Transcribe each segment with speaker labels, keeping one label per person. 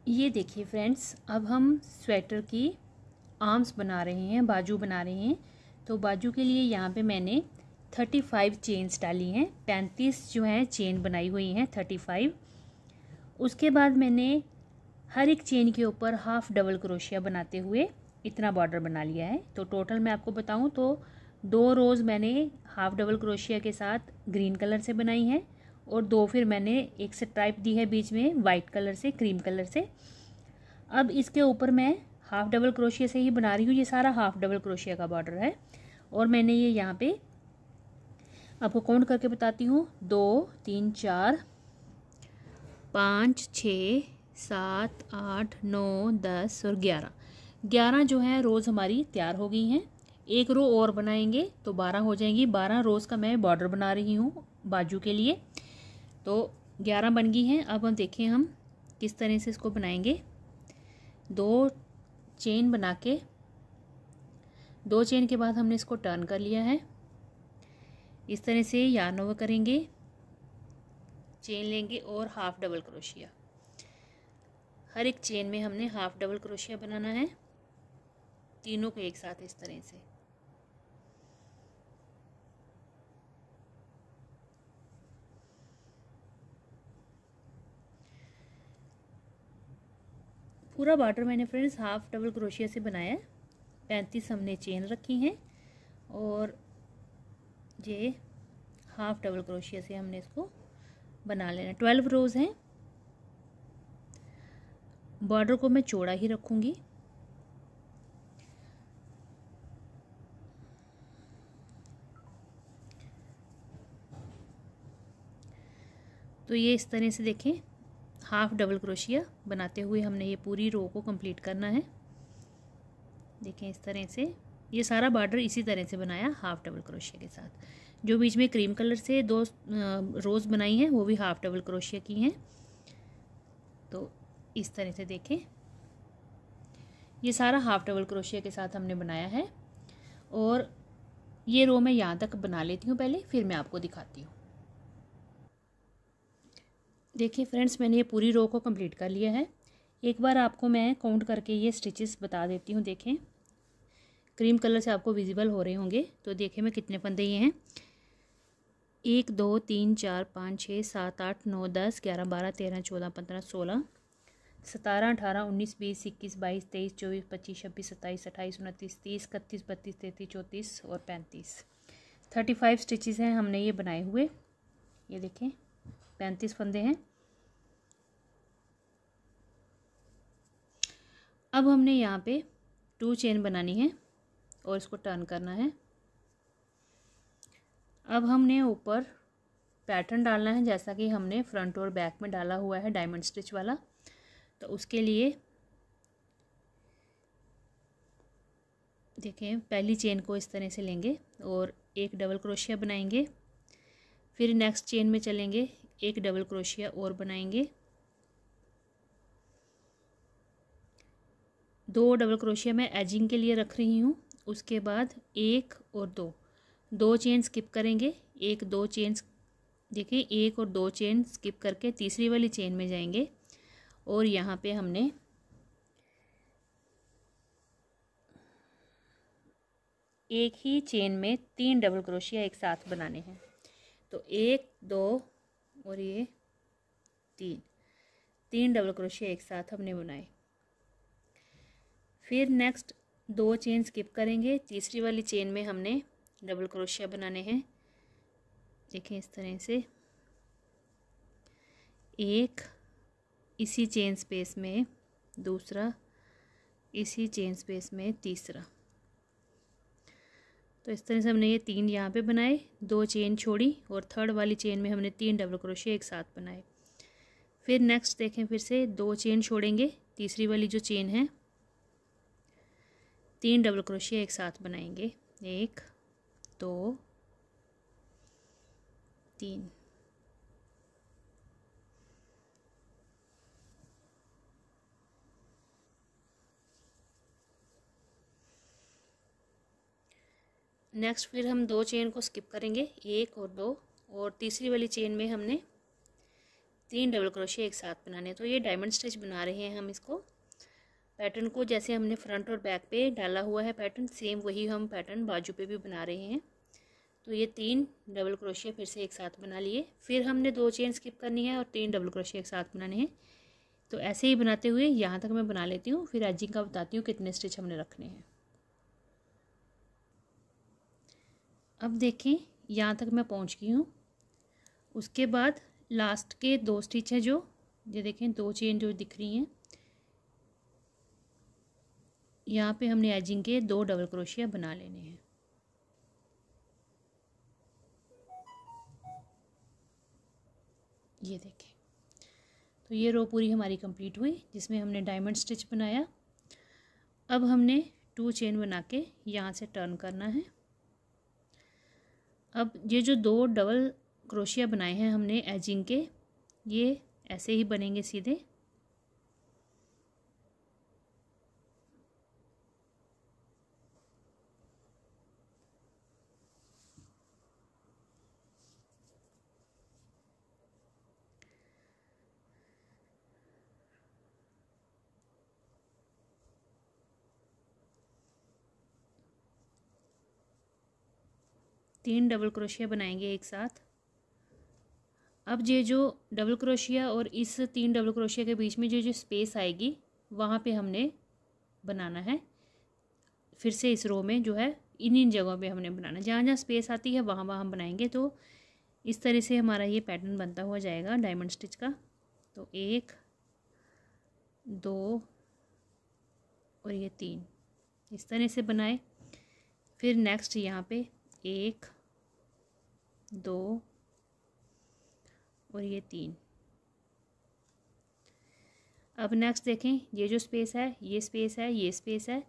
Speaker 1: ये देखिए फ्रेंड्स, अब हम स्वेटर की आर्म्स बना रहे हैं, बाजू बना रहे हैं। तो बाजू के लिए यहाँ पे मैंने 35 चेन्स डाली हैं, 35 जो है चेन बनाई हुई हैं 35। उसके बाद मैंने हर एक चेन के ऊपर हाफ डबल क्रोशिया बनाते हुए इतना बॉर्डर बना लिया है। तो टोटल मैं आपको बताऊं तो 2 रोज़ मैंने हाफ डबल क्रोशिया के साथ ग्रीन कलर से बनाई हैं और 2 फिर मैंने एक स्ट्राइप दी है बीच में वाइट कलर से, क्रीम कलर से। अब इसके ऊपर मैं हाफ डबल क्रोशिया से ही बना रही हूँ। ये सारा हाफ डबल क्रोशिया का बॉर्डर है और मैंने ये यहाँ पे आपको काउंट करके बताती हूँ। 2 3 4 5 6 7 8 9 10 और 11 जो है रोज़ हमारी तैयार हो गई हैं। एक रो और बनाएंगे तो 12 हो जाएंगी। 12 रोज़ का मैं बॉर्डर बना रही हूँ बाजू के लिए। तो 11 बन गई हैं। अब हम देखें हम किस तरह से इसको बनाएंगे। 2 चेन बना के 2 चेन के बाद हमने इसको टर्न कर लिया है। इस तरह से यार्न ओवर करेंगे, चेन लेंगे और हाफ डबल क्रोशिया। हर एक चेन में हमने हाफ डबल क्रोशिया बनाना है, तीनों को एक साथ इस तरह से। पूरा बॉर्डर मैंने फ्रेंड्स हाफ डबल क्रोशिया से बनाया है। 35 हमने चेन रखी हैं और ये हाफ डबल क्रोशिया से हमने इसको बना लेना। 12 रोज़ हैं। बॉर्डर को मैं चौड़ा ही रखूँगी। तो ये इस तरह से देखें, हाफ डबल क्रोशिया बनाते हुए हमने ये पूरी रो को कंप्लीट करना है। देखें इस तरह से ये सारा बॉर्डर इसी तरह से बनाया हाफ डबल क्रोशिया के साथ। जो बीच में क्रीम कलर से 2 रोज़ बनाई हैं वो भी हाफ डबल क्रोशिया की हैं। तो इस तरह से देखें, ये सारा हाफ डबल क्रोशिया के साथ हमने बनाया है। और ये रो मैं यहाँ तक बना लेती हूँ पहले, फिर मैं आपको दिखाती हूँ। देखिए फ्रेंड्स, मैंने ये पूरी रो को कंप्लीट कर लिया है। एक बार आपको मैं काउंट करके ये स्टिचेस बता देती हूँ। देखें क्रीम कलर से आपको विजिबल हो रहे होंगे। तो देखें मैं कितने फंदे ये हैं। 1 2 3 4 5 6 7 8 9 10 11 12 13 14 15 16 17 18 19 20 21 22 23 24 25 26 27 28 29 30 31 32 33 34 और 35। 35 स्टिचेस हैं हमने ये बनाए हुए। ये देखें 35 फंदे हैं। अब हमने यहाँ पे 2 चेन बनानी है और इसको टर्न करना है। अब हमने ऊपर पैटर्न डालना है जैसा कि हमने फ्रंट और बैक में डाला हुआ है डायमंड स्टिच वाला। तो उसके लिए देखें पहली चेन को इस तरह से लेंगे और एक डबल क्रोशिया बनाएंगे। फिर नेक्स्ट चेन में चलेंगे, एक डबल क्रोशिया और बनाएंगे। 2 डबल क्रोशिया मैं एजिंग के लिए रख रही हूँ। उसके बाद 1 और 2 चेन स्किप करेंगे। 1 2 चेन देखें, 1 और 2 चेन स्किप करके तीसरी वाली चेन में जाएंगे और यहाँ पे हमने एक ही चेन में 3 डबल क्रोशिया एक साथ बनाने हैं। तो 1 2 और ये 3 डबल क्रोशिया एक साथ हमने बनाए। फिर नेक्स्ट 2 चेन स्किप करेंगे, तीसरी वाली चेन में हमने डबल क्रोशिया बनाने हैं। देखें इस तरह से, एक इसी चेन स्पेस में, दूसरा इसी चेन स्पेस में, तीसरा। तो इस तरह से हमने ये 3 यहाँ पे बनाए, 2 चेन छोड़ी और थर्ड वाली चेन में हमने 3 डबल क्रोशिया एक साथ बनाए। फिर नेक्स्ट देखें, फिर से 2 चेन छोड़ेंगे, तीसरी वाली जो चेन है 3 डबल क्रोशिया एक साथ बनाएंगे। 1 2 3। नेक्स्ट फिर हम 2 चेन को स्किप करेंगे, 1 और 2, और तीसरी वाली चेन में हमने 3 डबल क्रोशिया एक साथ बनाने। तो ये डायमंड स्टिच बना रहे हैं हम इसको। पैटर्न को जैसे हमने फ्रंट और बैक पे डाला हुआ है पैटर्न, सेम वही हम पैटर्न बाजू पे भी बना रहे हैं। तो ये 3 डबल क्रोशिया फिर से एक साथ बना लिए। फिर हमने 2 चेन स्किप करनी है और 3 डबल क्रोशिया एक साथ बनाने हैं। तो ऐसे ही बनाते हुए यहाँ तक मैं बना लेती हूँ, फिर एजिंग का बताती हूँ कितने स्टिच हमने रखने हैं। अब देखें यहाँ तक मैं पहुँच गई हूँ। उसके बाद लास्ट के 2 स्टिच हैं जो ये देखें 2 चेन जो दिख रही हैं, यहाँ पे हमने एजिंग के 2 डबल क्रोशिया बना लेने हैं। ये देखें, तो ये रो पूरी हमारी कंप्लीट हुई जिसमें हमने डायमंड स्टिच बनाया। अब हमने 2 चेन बना के यहाँ से टर्न करना है। अब ये जो 2 डबल क्रोशिया बनाए हैं हमने एजिंग के, ये ऐसे ही बनेंगे सीधे। तीन डबल क्रोशिया बनाएंगे एक साथ। अब ये जो डबल क्रोशिया और इस 3 डबल क्रोशिया के बीच में जो स्पेस आएगी वहाँ पे हमने बनाना है। फिर से इस रो में जो है इन जगहों पे हमने बनाना, जहाँ जहाँ स्पेस आती है वहाँ वहाँ हम बनाएंगे। तो इस तरह से हमारा ये पैटर्न बनता हुआ जाएगा डायमंड स्टिच का। तो 1 2 और ये 3 इस तरह से बनाए। फिर नेक्स्ट यहाँ पे 1 2 और ये 3। अब नेक्स्ट देखें, ये जो स्पेस है, ये स्पेस है, ये स्पेस है,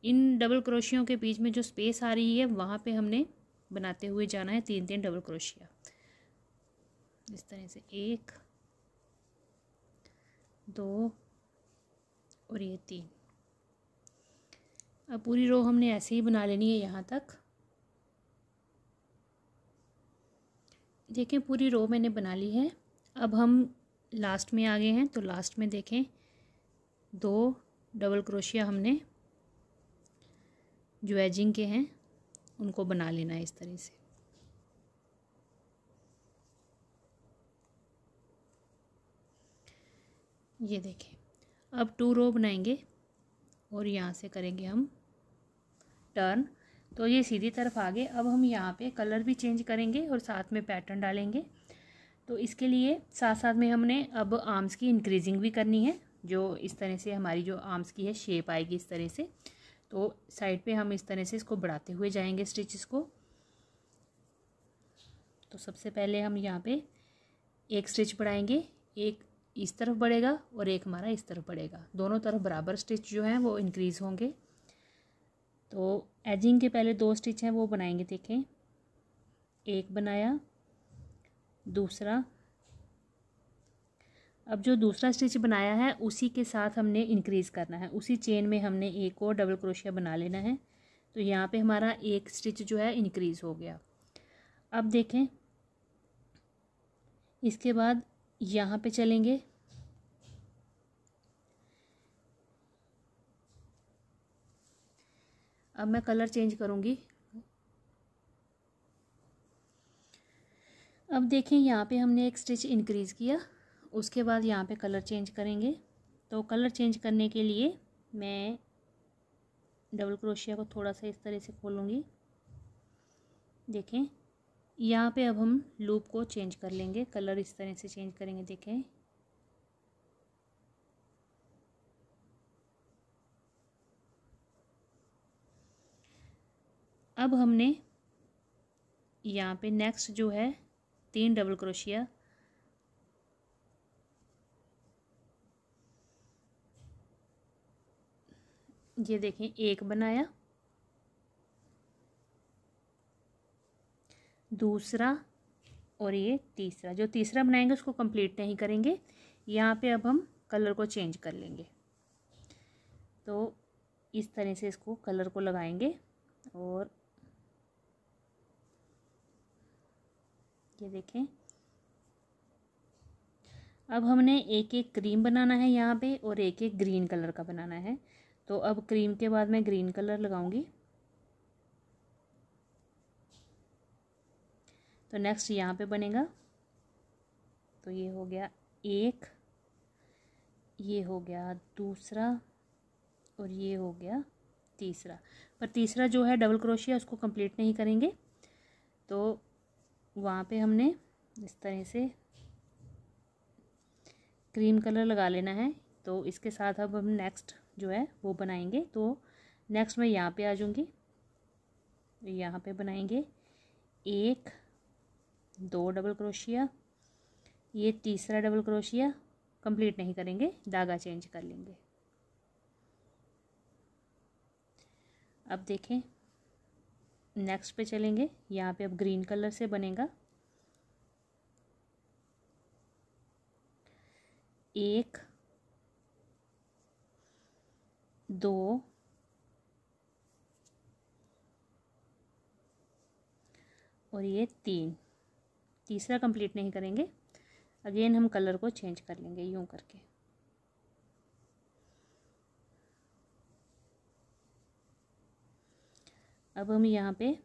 Speaker 1: इन डबल क्रोशियों के बीच में जो स्पेस आ रही है वहाँ पे हमने बनाते हुए जाना है 3 डबल क्रोशिया इस तरह से। 1 2 और ये 3। अब पूरी रो हमने ऐसे ही बना लेनी है यहाँ तक। देखें पूरी रो मैंने बना ली है। अब हम लास्ट में आ गए हैं। तो लास्ट में देखें 2 डबल क्रोशिया हमने जो एजिंग के हैं उनको बना लेना है इस तरह से। ये देखें, अब 2 रो बनाएंगे और यहाँ से करेंगे हम टर्न। तो ये सीधी तरफ आ गए। अब हम यहाँ पे कलर भी चेंज करेंगे और साथ में पैटर्न डालेंगे। तो इसके लिए साथ साथ में हमने अब आर्म्स की इंक्रीजिंग भी करनी है। जो इस तरह से हमारी जो आर्म्स की है शेप आएगी इस तरह से। तो साइड पे हम इस तरह से इसको बढ़ाते हुए जाएंगे स्टिचेस को। तो सबसे पहले हम यहाँ पे एक स्टिच बढ़ाएंगे, एक इस तरफ बढ़ेगा और एक हमारा इस तरफ बढ़ेगा। दोनों तरफ बराबर स्टिच जो हैं वो इंक्रीज़ होंगे। तो एजिंग के पहले 2 स्टिच हैं वो बनाएंगे। देखें, एक बनाया, दूसरा। अब जो दूसरा स्टिच बनाया है उसी के साथ हमने इंक्रीज़ करना है। उसी चेन में हमने एक और डबल क्रोशिया बना लेना है। तो यहाँ पे हमारा एक स्टिच जो है इंक्रीज़ हो गया। अब देखें, इसके बाद यहाँ पे चलेंगे। अब मैं कलर चेंज करूँगी। अब देखें, यहाँ पे हमने एक स्टिच इंक्रीज़ किया, उसके बाद यहाँ पे कलर चेंज करेंगे। तो कलर चेंज करने के लिए मैं डबल क्रोशिया को थोड़ा सा इस तरह से खोलूँगी। देखें, यहाँ पे अब हम लूप को चेंज कर लेंगे, कलर इस तरह से चेंज करेंगे। देखें, अब हमने यहाँ पे नेक्स्ट जो है 3 डबल क्रोशिया ये देखें, एक बनाया, दूसरा और ये तीसरा। जो तीसरा बनाएंगे उसको कंप्लीट नहीं करेंगे। यहाँ पे अब हम कलर को चेंज कर लेंगे। तो इस तरह से इसको कलर को लगाएंगे और ये देखें, अब हमने एक एक क्रीम बनाना है यहाँ पे और एक एक ग्रीन कलर का बनाना है। तो अब क्रीम के बाद मैं ग्रीन कलर लगाऊंगी। तो नेक्स्ट यहाँ पे बनेगा। तो ये हो गया एक, ये हो गया दूसरा और ये हो गया तीसरा। पर तीसरा जो है डबल क्रोशिया उसको कंप्लीट नहीं करेंगे। तो वहाँ पे हमने इस तरह से क्रीम कलर लगा लेना है। तो इसके साथ अब हम नेक्स्ट जो है वो बनाएंगे। तो नेक्स्ट मैं यहाँ पे आ जाऊँगी, यहाँ पे बनाएंगे एक, दो डबल क्रोशिया, ये तीसरा डबल क्रोशिया कंप्लीट नहीं करेंगे, धागा चेंज कर लेंगे। अब देखें नेक्स्ट पे चलेंगे। यहाँ पे अब ग्रीन कलर से बनेगा एक, दो और ये तीन। तीसरा कंप्लीट नहीं करेंगे, अगेन हम कलर को चेंज कर लेंगे यूं करके। अब हम यहाँ पे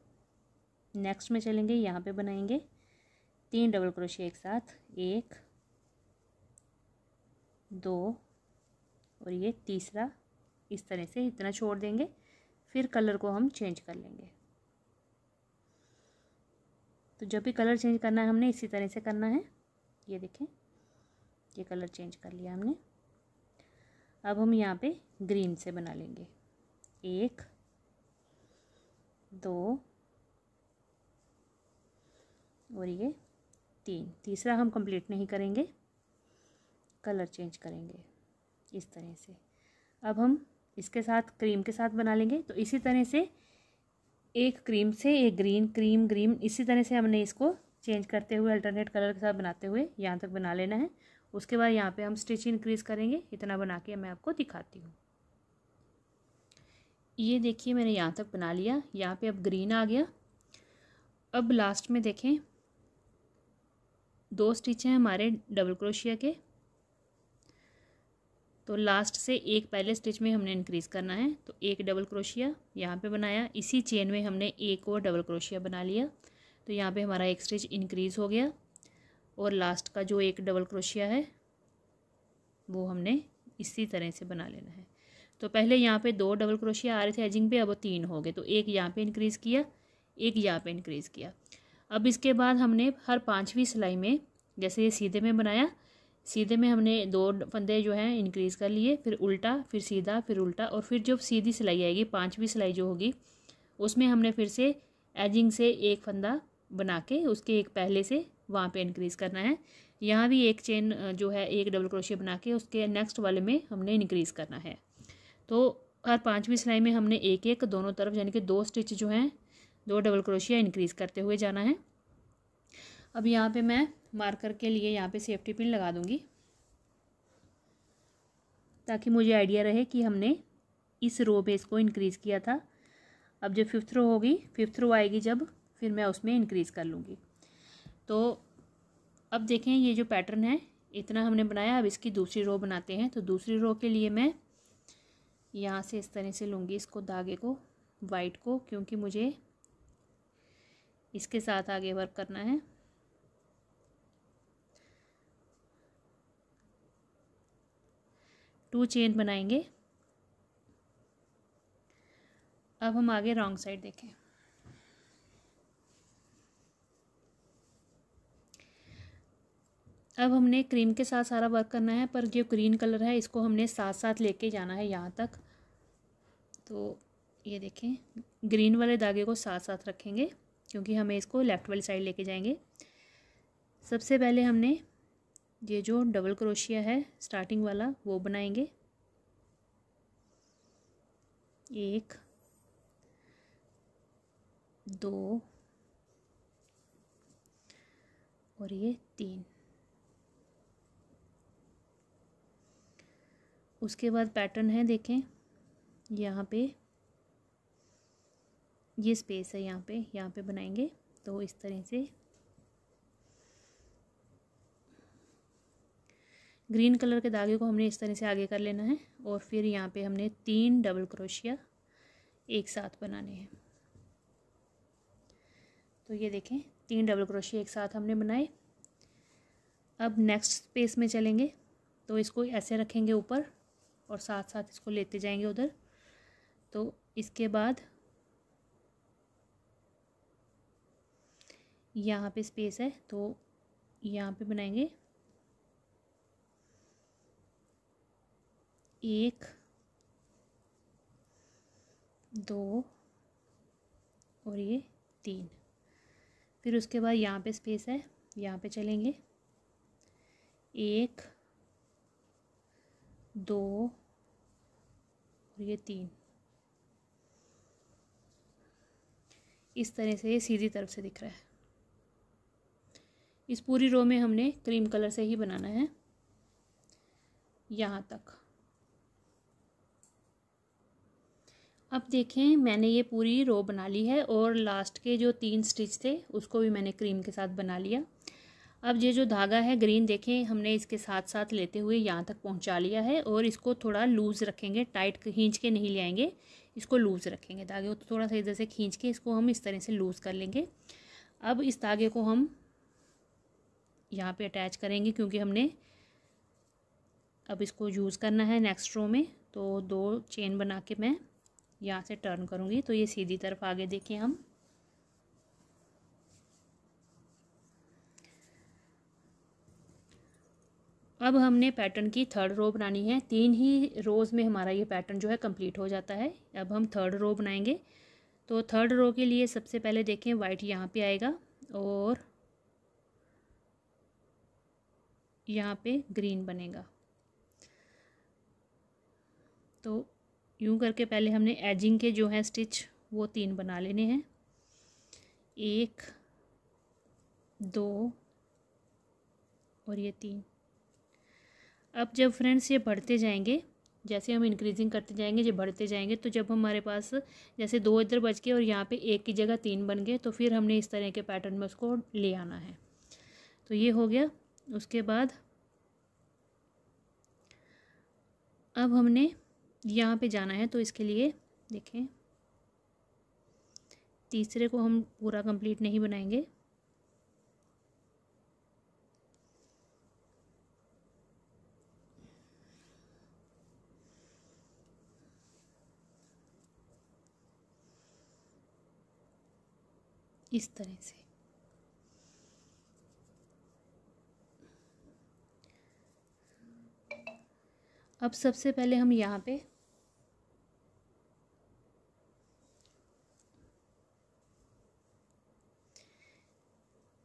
Speaker 1: नेक्स्ट में चलेंगे, यहाँ पे बनाएंगे तीन डबल क्रोशिया एक साथ, एक, दो और ये तीसरा। इस तरह से इतना छोड़ देंगे, फिर कलर को हम चेंज कर लेंगे। तो जब भी कलर चेंज करना है हमने इसी तरह से करना है। ये देखें ये कलर चेंज कर लिया हमने। अब हम यहाँ पे ग्रीन से बना लेंगे एक, दो और ये तीन। तीसरा हम कंप्लीट नहीं करेंगे, कलर चेंज करेंगे इस तरह से। अब हम इसके साथ क्रीम के साथ बना लेंगे। तो इसी तरह से एक क्रीम से एक ग्रीन, क्रीम ग्रीन, इसी तरह से हमने इसको चेंज करते हुए अल्टरनेट कलर के साथ बनाते हुए यहाँ तक बना लेना है। उसके बाद यहाँ पे हम स्टिच इंक्रीज़ करेंगे। इतना बना के मैं आपको दिखाती हूँ। ये देखिए मैंने यहाँ तक बना लिया। यहाँ पे अब ग्रीन आ गया। अब लास्ट में देखें दो स्टिच हैं हमारे डबल क्रोशिया के। तो लास्ट से एक पहले स्टिच में हमने इंक्रीज़ करना है। तो एक डबल क्रोशिया यहाँ पे बनाया, इसी चेन में हमने एक और डबल क्रोशिया बना लिया। तो यहाँ पे हमारा एक स्टिच इंक्रीज़ हो गया और लास्ट का जो एक डबल क्रोशिया है वो हमने इसी तरह से बना लेना है। तो पहले यहाँ पे दो डबल क्रोशिया आ रहे थे एजिंग पे, अब वो तीन हो गए। तो एक यहाँ पे इंक्रीज़ किया, एक यहाँ पे इंक्रीज़ किया। अब इसके बाद हमने हर पाँचवीं सिलाई में, जैसे ये सीधे में बनाया, सीधे में हमने दो फंदे जो हैं इंक्रीज़ कर लिए, फिर उल्टा, फिर सीधा, फिर उल्टा, और फिर जब सीधी सिलाई आएगी पाँचवीं सिलाई जो होगी उसमें हमने फिर से एजिंग से एक फंदा बना के उसके एक पहले से वहाँ पे इंक्रीज़ करना है। यहाँ भी एक चेन जो है एक डबल क्रोशिया बना के उसके नेक्स्ट वाले में हमने इंक्रीज़ करना है। तो हर पाँचवीं सिलाई में हमने एक एक दोनों तरफ यानी कि दो स्टिच जो हैं दो डबल क्रोशिया इंक्रीज़ करते हुए जाना है। अब यहाँ पे मैं मार्कर के लिए यहाँ पे सेफ्टी पिन लगा दूँगी ताकि मुझे आइडिया रहे कि हमने इस रो पे इसको इंक्रीज़ किया था। अब जब फिफ्थ रो होगी, फिफ्थ रो आएगी जब, फिर मैं उसमें इंक्रीज़ कर लूँगी। तो अब देखें ये जो पैटर्न है इतना हमने बनाया। अब इसकी दूसरी रो बनाते हैं। तो दूसरी रो के लिए मैं यहाँ से इस तरह से लूँगी इसको, धागे को, वाइट को, क्योंकि मुझे इसके साथ आगे वर्क करना है। टू चेन बनाएंगे। अब हम आगे रॉन्ग साइड देखें। अब हमने क्रीम के साथ सारा वर्क करना है, पर जो ग्रीन कलर है इसको हमने साथ साथ लेके जाना है यहाँ तक। तो ये देखें ग्रीन वाले धागे को साथ साथ रखेंगे क्योंकि हमें इसको लेफ़्ट वाली साइड लेके जाएंगे। सबसे पहले हमने ये जो डबल क्रोशिया है स्टार्टिंग वाला वो बनाएंगे, एक, दो और ये तीन। उसके बाद पैटर्न है देखें, यहाँ पे ये स्पेस है, यहाँ पे बनाएंगे। तो इस तरह से ग्रीन कलर के धागे को हमने इस तरह से आगे कर लेना है और फिर यहाँ पे हमने 3 डबल क्रोशिया एक साथ बनाने हैं। तो ये देखें 3 डबल क्रोशिया एक साथ हमने बनाए। अब नेक्स्ट स्पेस में चलेंगे तो इसको ऐसे रखेंगे ऊपर और साथ साथ इसको लेते जाएंगे उधर। तो इसके बाद यहाँ पे स्पेस है तो यहाँ पे बनाएंगे 1 2 और ये 3। फिर उसके बाद यहाँ पे स्पेस है, यहाँ पे चलेंगे 1 2 और ये 3। इस तरह से ये सीधी तरफ से दिख रहा है। इस पूरी रो में हमने क्रीम कलर से ही बनाना है यहाँ तक। अब देखें मैंने ये पूरी रो बना ली है और लास्ट के जो 3 स्टिच थे उसको भी मैंने क्रीम के साथ बना लिया। अब ये जो धागा है ग्रीन देखें हमने इसके साथ साथ लेते हुए यहाँ तक पहुँचा लिया है और इसको थोड़ा लूज़ रखेंगे, टाइट खींच के नहीं ले आएंगे, इसको लूज़ रखेंगे। धागे को थोड़ा सा इधर से खींच के इसको हम इस तरह से लूज़ कर लेंगे। अब इस धागे को हम यहाँ पे अटैच करेंगे क्योंकि हमने अब इसको यूज़ करना है नेक्स्ट रो में। तो 2 चेन बना के मैं यहाँ से टर्न करूँगी तो ये सीधी तरफ आगे देखें हम। अब हमने पैटर्न की 3rd रो बनानी है। 3 ही रोज़ में हमारा ये पैटर्न जो है कंप्लीट हो जाता है। अब हम 3rd रो बनाएंगे। तो 3rd रो के लिए सबसे पहले देखें वाइट यहाँ पे आएगा और यहाँ पे ग्रीन बनेगा। तो यूँ करके पहले हमने एजिंग के जो है स्टिच वो 3 बना लेने हैं, 1 2 और ये 3। अब जब फ्रेंड्स ये बढ़ते जाएंगे, जैसे हम इंक्रीजिंग करते जाएंगे, जब बढ़ते जाएंगे तो जब हमारे पास जैसे 2 इधर बच के और यहाँ पे 1 की जगह 3 बन गए तो फिर हमने इस तरह के पैटर्न में उसको ले आना है। तो ये हो गया। उसके बाद अब हमने यहाँ पे जाना है तो इसके लिए देखें तीसरे को हम पूरा कंप्लीट नहीं बनाएंगे। इस तरह से अब सबसे पहले हम यहाँ पे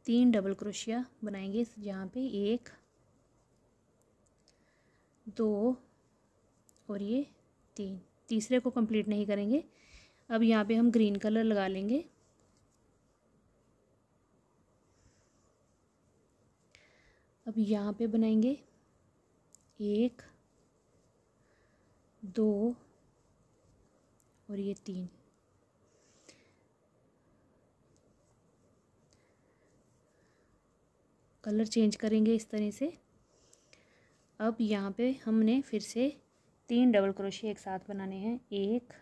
Speaker 1: तीन डबल क्रोशिया बनाएंगे। यहाँ पे 1 2 और ये 3। तीसरे को कंप्लीट नहीं करेंगे। अब यहाँ पे हम ग्रीन कलर लगा लेंगे। अब यहाँ पे बनाएंगे 1 2 और ये 3। कलर चेंज करेंगे इस तरह से। अब यहाँ पे हमने फिर से 3 डबल क्रोशिया एक साथ बनाने हैं, 1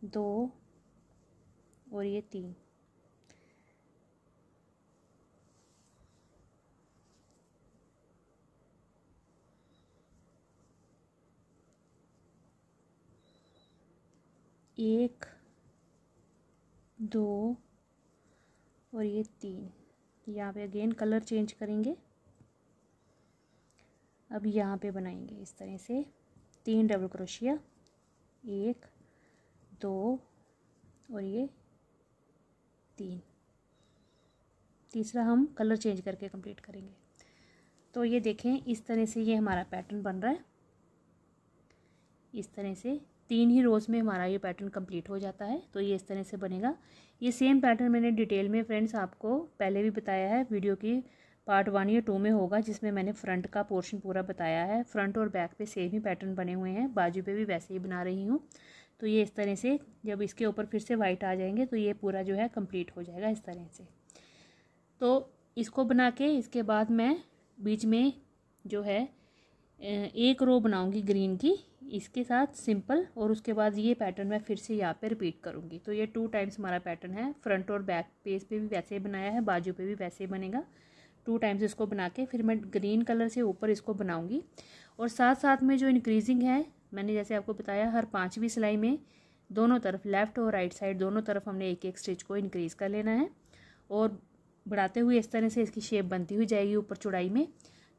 Speaker 1: 2 और ये 3। एक 2 और ये 3। यहाँ पे अगेन कलर चेंज करेंगे। अब यहाँ पे बनाएंगे इस तरह से 3 डबल क्रोशिया, 1 2 और ये 3। तीसरा हम कलर चेंज करके कंप्लीट करेंगे। तो ये देखें इस तरह से ये हमारा पैटर्न बन रहा है। इस तरह से 3 ही रोज़ में हमारा ये पैटर्न कंप्लीट हो जाता है। तो ये इस तरह से बनेगा। ये सेम पैटर्न मैंने डिटेल में फ्रेंड्स आपको पहले भी बताया है, वीडियो की पार्ट 1 या 2 में होगा, जिसमें मैंने फ्रंट का पोर्शन पूरा बताया है। फ्रंट और बैक पे सेम ही पैटर्न बने हुए हैं, बाजू पे भी वैसे ही बना रही हूँ। तो ये इस तरह से जब इसके ऊपर फिर से वाइट आ जाएंगे तो ये पूरा जो है कंप्लीट हो जाएगा इस तरह से। तो इसको बना के इसके बाद मैं बीच में जो है एक रो बनाऊंगी ग्रीन की इसके साथ सिंपल, और उसके बाद ये पैटर्न मैं फिर से यहाँ पे रिपीट करूँगी। तो ये 2 टाइम्स हमारा पैटर्न है। फ्रंट और बैक पेज पे भी वैसे ही बनाया है, बाजू पे भी वैसे ही बनेगा। 2 टाइम्स इसको बना के फिर मैं ग्रीन कलर से ऊपर इसको बनाऊंगी। और साथ साथ में जो इंक्रीजिंग है, मैंने जैसे आपको बताया हर 5वीं सिलाई में दोनों तरफ लेफ़्ट और राइट साइड दोनों तरफ हमने एक एक स्टिच को इंक्रीज़ कर लेना है और बढ़ाते हुए इस तरह से इसकी शेप बनती हुई जाएगी ऊपर चौड़ाई में।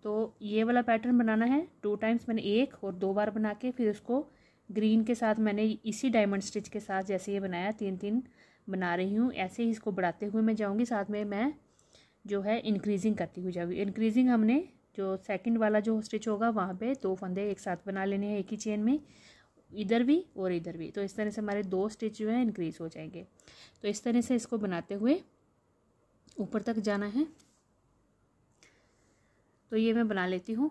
Speaker 1: तो ये वाला पैटर्न बनाना है 2 टाइम्स, मैंने 1 और 2 बार बना के फिर उसको ग्रीन के साथ मैंने इसी डायमंड स्टिच के साथ जैसे ये बनाया 3-3 बना रही हूँ, ऐसे ही इसको बढ़ाते हुए मैं जाऊँगी। साथ में मैं जो है इंक्रीजिंग करती हुई जाऊँगी। इंक्रीजिंग हमने जो सेकंड वाला जो स्टिच होगा वहाँ पे 2 फंदे एक साथ बना लेने हैं एक ही चेन में, इधर भी और इधर भी। तो इस तरह से हमारे 2 स्टिच जो है इंक्रीज हो जाएंगे। तो इस तरह से इसको बनाते हुए ऊपर तक जाना है। तो ये मैं बना लेती हूँ।